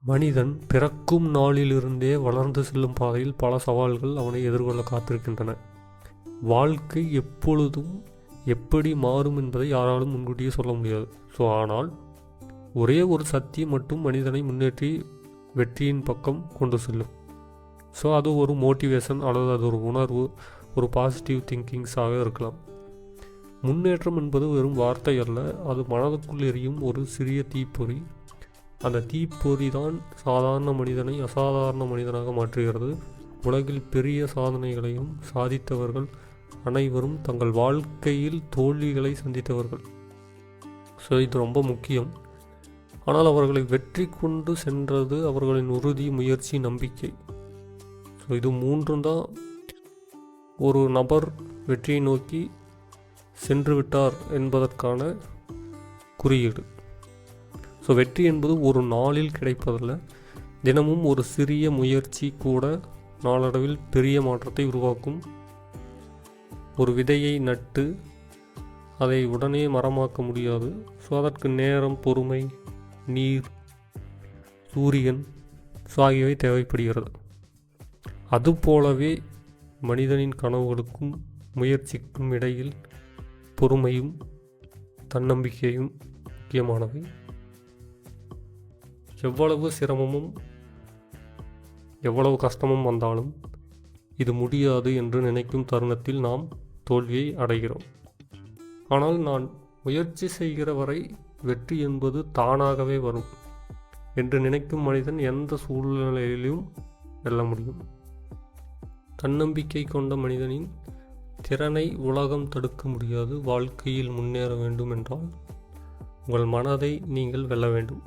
மனிதன் பிறக்கும் நாளிலிருந்தே வளர்ந்து செல்லும் பாதையில் பல சவால்கள் அவனை எதிர்கொள்ள காத்திருக்கின்றன. வாழ்க்கை எப்பொழுதும் எப்படி மாறும் என்பதை யாராலும் முன்கூட்டியே சொல்ல முடியாது. ஆனால் ஒரே ஒரு சத்தியம் மட்டும் மனிதனை முன்னேற்றி வெற்றியின் பக்கம் கொண்டு செல்லும். அது ஒரு மோட்டிவேஷன் அல்லது அது ஒரு உணர்வு, ஒரு பாசிட்டிவ் திங்கிங்ஸாக இருக்கலாம். முன்னேற்றம் என்பது வெறும் வார்த்தை அல்ல, அது மனதுக்குள் எரியும் ஒரு சிறிய தீப்பொறி. அந்த தீப்பொறி தான் சாதாரண மனிதனை அசாதாரண மனிதனாக மாற்றுகிறது. உலகில் பெரிய சாதனைகளையும் சாதித்தவர்கள் அனைவரும் தங்கள் வாழ்க்கையில் தோல்விகளை சந்தித்தவர்கள். இது ரொம்ப முக்கியம். ஆனால் அவர்களை வெற்றி கொண்டு சென்றது அவர்களின் உறுதி, முயற்சி, நம்பிக்கை. இது மூன்றும் தான் ஒரு நபர் வெற்றியை நோக்கி சென்று விட்டார் என்பதற்கான குறியீடு. வெற்றி என்பது ஒரு நாளில் கிடைப்பதல்ல, தினமும் ஒரு சிறிய முயற்சி கூட நாளடைவில் பெரிய மாற்றத்தை உருவாக்கும். ஒரு விதையை நட்டு அதை உடனே மரமாக்க முடியாது. அதற்கு நேரம், பொறுமை, நீர், சூரியன் ஆகியவை தேவைப்படுகிறது. அதுபோலவே மனிதனின் கனவுகளுக்கும் முயற்சிக்கும் இடையில் பொறுமையும் தன்னம்பிக்கையும் முக்கியமானவை. எவ்வளவு சிரமமும் எவ்வளவு கஷ்டமும் வந்தாலும் இது முடியாது என்று நினைக்கும் தருணத்தில் நாம் தோல்வியை அடைகிறோம். ஆனால் நான் முயற்சி செய்கிற வரை வெற்றி என்பது தானாகவே வரும் என்று நினைக்கும் மனிதன் எந்த சூழ்நிலையிலும் வெல்ல முடியும். தன்னம்பிக்கை கொண்ட மனிதனின் திறனை உலகம் தடுக்க முடியாது. வாழ்க்கையில் முன்னேற வேண்டும் என்றால் உங்கள் மனதை நீங்கள் வெல்ல வேண்டும்.